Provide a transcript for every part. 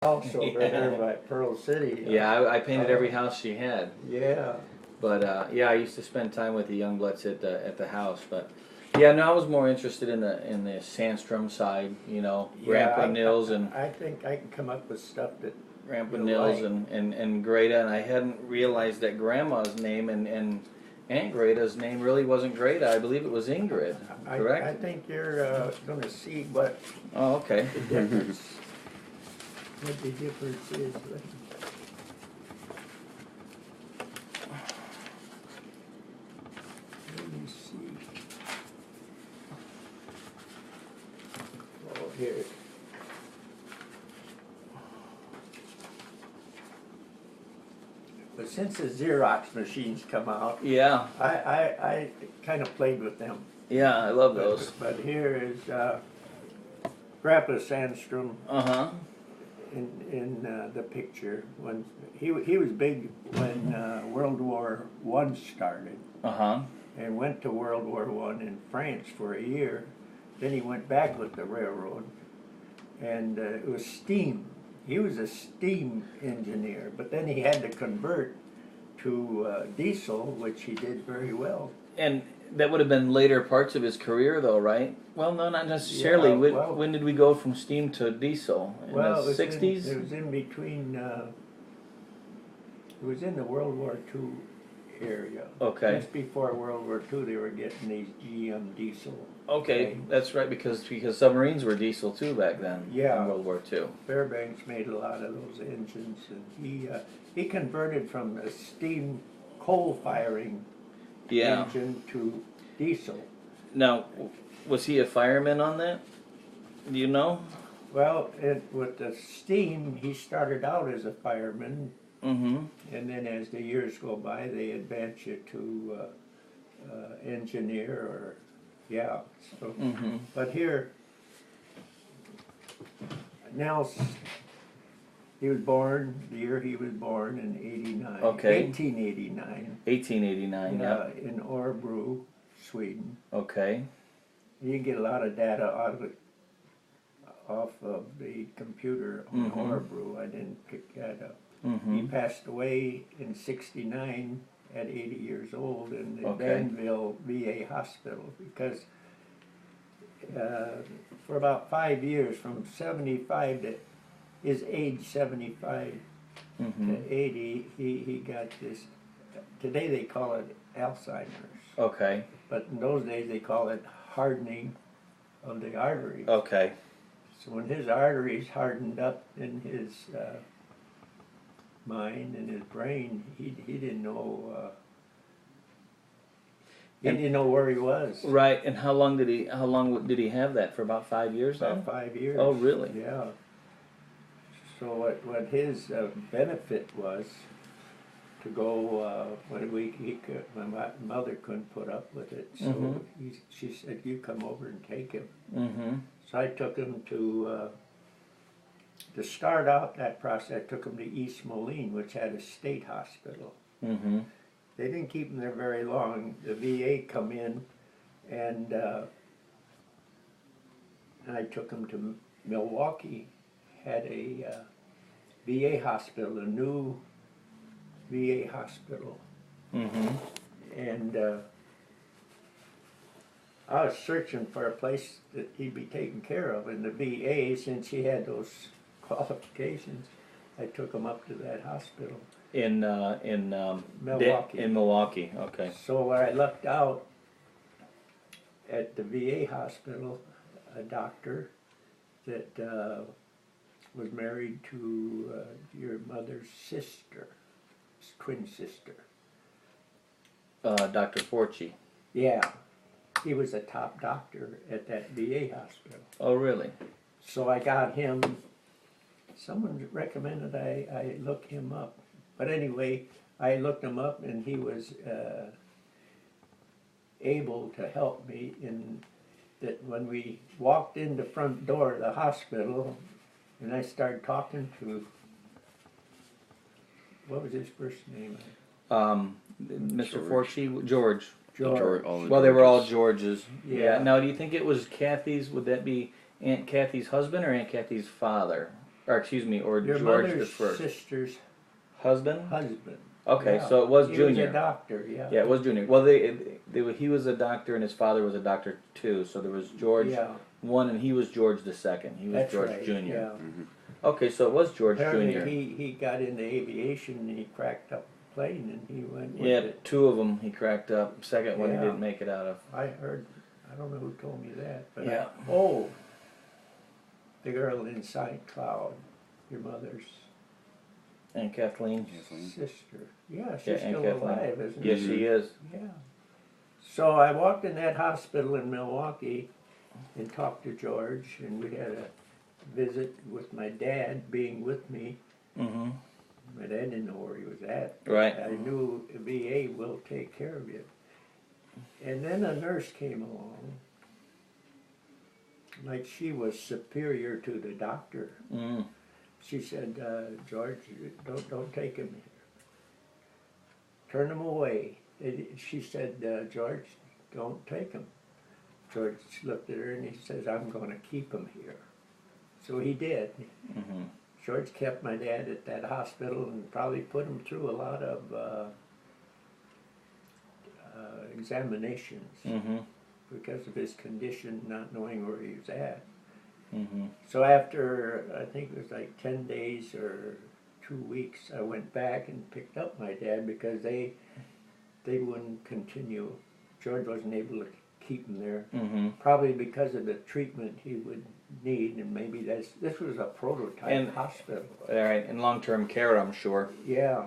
house over there by Pearl City. Yeah, I painted every house she had. Yeah. But yeah, I used to spend time with the young bloods at the house. But yeah, no, I was more interested in the Sandstrom side. You know, Grandpa Nils and I think I can come up with stuff that Grandpa you'll Nils like. and Greta, and I hadn't realized that Grandma's name and Aunt Greta's name really wasn't Greta. I believe it was Ingrid. Correct? I think you're going to see what Oh, okay. the difference, what the difference is. Let me see. Oh, here. But since the Xerox machines come out, Yeah, I kind of played with them. yeah, I love those. But here is Grandpa Sandstrom in the picture. When he was big when World War I started, and went to World War I in France for a year. Then he went back with the railroad, and it was steam. He was a steam engineer, but then he had to convert to diesel, which he did very well. And that would have been later parts of his career, though, right? Well, no, not necessarily. Yeah, well, when did we go from steam to diesel? In the 60s? It was in between. It was in the World War II area. Okay. Just before World War II, they were getting these GM diesel. Okay, trains. that's right, because submarines were diesel too back then. Yeah. In World War II. Fairbanks made a lot of those engines, and he converted from a steam coal firing engine to diesel. Now, was he a fireman on that? Do you know? Well, with the steam, he started out as a fireman, Mm-hmm. and then as the years go by, they advance you to engineer or, yeah. So, but here, Nels, he was born, the year he was born in 89. Okay. 1889. 1889, yeah. In Örebro, Sweden. Okay. You can get a lot of data off of the computer on Örebro. I didn't pick that up. He passed away in 69 at 80 years old in the Danville VA hospital because for about 5 years, from 75 to his age 75 to 80, he got this, today they call it Alzheimer's. Okay. But in those days they call it hardening of the arteries. Okay. So when his arteries hardened up in his mind and his brain, he didn't know didn't know where he was. Right. And how long did he have that for? About 5 years then? About 5 years. Oh, really? Yeah. So what his benefit was to go when my mother couldn't put up with it, so she said, "You come over and take him." So I took him to start out that process. I took him to East Moline, which had a state hospital. They didn't keep him there very long. The VA come in, and I took him to Milwaukee. Had a VA hospital, a new VA hospital, and I was searching for a place that he'd be taken care of in the VA. Since he had those qualifications, I took him up to that hospital In Milwaukee. In Milwaukee, okay. So when I looked out at the VA hospital, a doctor that was married to your mother's sister, twin sister. Dr. Forchi. Yeah, he was a top doctor at that VA hospital. Oh, really? So I got him, someone recommended I look him up. But anyway, I looked him up and he was able to help me in that when we walked in the front door of the hospital and I started talking to, what was his first name? Mr. Forchi, George. George. Well, they were all Georges. Yeah. Now, do you think it was Kathy's? Would that be Aunt Kathy's husband or Aunt Kathy's father? or excuse me, or Your George the mother's first sister's husband. husband. Okay, Yeah. so it was He Junior. was a doctor, yeah. Yeah, it was Junior. Well, he was a doctor, and his father was a doctor too. So there was George Yeah, one, and he was George the second. He was that's George right, Junior. yeah. Okay, so it was George Apparently Junior. he got into aviation and he cracked up a plane and he went with Yeah, it. 2 of them he cracked up. Second one he Yeah. didn't make it out of. I heard, I don't know who told me that, but Yeah. oh, the girl in St. Cloud, your mother's And Kathleen. sister. Yeah, she's Yeah, and still Kathleen. alive, isn't Yes, she? she is. Yeah. So I walked in that hospital in Milwaukee and talked to George, and we had a visit with my dad being with me. Mm-hmm. My dad didn't know where he was at. Right. I knew VA will take care of you. And then a nurse came along, like she was superior to the doctor. Mm. She said, George, don't take him here. Turn him away. She said, George, don't take him. George looked at her and he says, I'm going to keep him here. So he did. Mm-hmm. George kept my dad at that hospital and probably put him through a lot of examinations Mm-hmm. because of his condition, not knowing where he was at. Mm-hmm. So after, I think it was like 10 days or 2 weeks, I went back and picked up my dad because they wouldn't continue. George wasn't able to keep him there, Mm-hmm. probably because of the treatment he would need, and maybe this was a prototype And- hospital. All right, in long-term care, I'm sure. Yeah.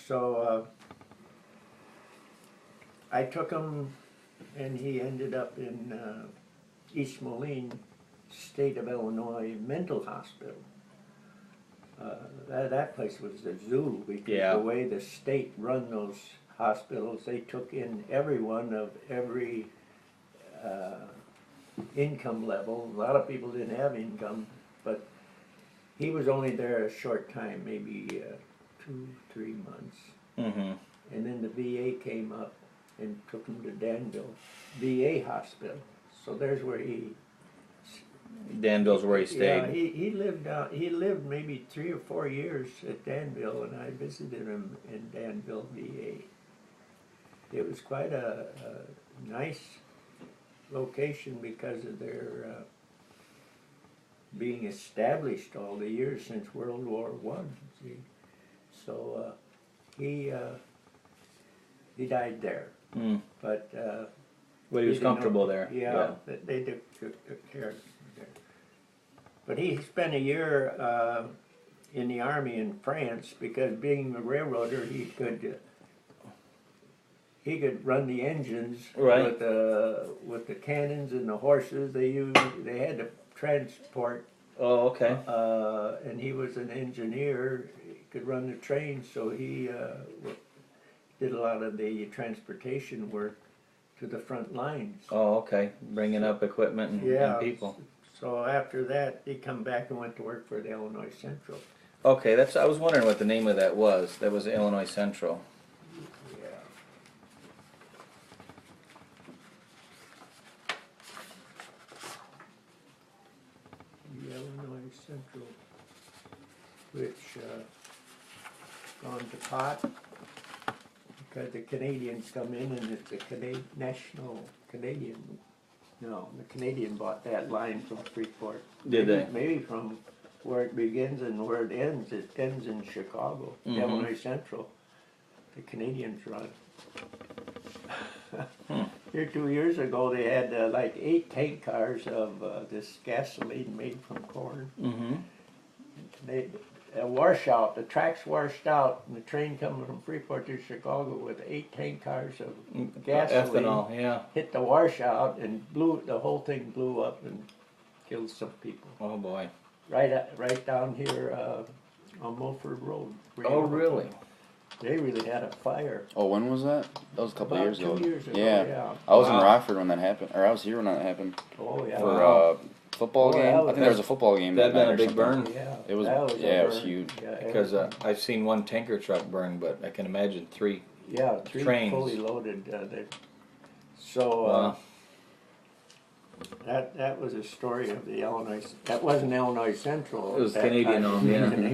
So I took him, and he ended up in East Moline, state of Illinois mental hospital. That place was a zoo because Yeah. the way the state run those hospitals, they took in everyone of every income level. A lot of people didn't have income, but he was only there a short time, maybe 2-3 months. Mm-hmm. And then the VA came up and took him to Danville VA hospital. So there's where he. Danville's where he stayed. Yeah, he lived out. He lived maybe 3 or 4 years at Danville, and I visited him in Danville VA. It was quite a nice location because of their being established all the years since World War I. See, so he died there, but. But he was comfortable there. Yeah, they took care of him there. But he spent a year in the army in France because being a railroader, he could run the engines Right. with the cannons and the horses they used. They had to transport, Oh, okay. and he was an engineer. He could run the trains, so he did a lot of the transportation work to the front lines. Oh, okay. Bringing up equipment and people. So after that, he come back and went to work for the Illinois Central. Okay, I was wondering what the name of that was. That was Illinois Central. Yeah. The Illinois Central, which gone to pot because the Canadians come in and it's the the Canadian bought that line from Freeport. Did they? Maybe from where it begins and where it ends. It ends in Chicago, Mhm. Illinois Central. The Canadians run. Here 2 years ago, they had like 8 tank cars of this gasoline made from corn. Mm-hmm. Washout, the tracks washed out, and the train coming from Freeport to Chicago with 8 tank cars of gasoline Ethanol, yeah. hit the washout and the whole thing blew up and killed some people. Oh boy. Right down here on Mulford Road. Oh really? They really had a fire. Oh, when was that? That was a couple About years ago. 2 years ago, Yeah. yeah. I was in Wow. Rockford when that happened, or I was here when that happened Oh yeah. for football Oh, game. that I was- think there was a football game That'd that been night a or big something. burn. Yeah. It was- that a yeah, it was burn. huge. Yeah, Because I've seen one tanker truck burn, but I can imagine 3. yeah, 3 trains. fully loaded. So Wow. That was a story of the Illinois. That wasn't Illinois Central. It was at that Canadian time. owned, yeah. Canadian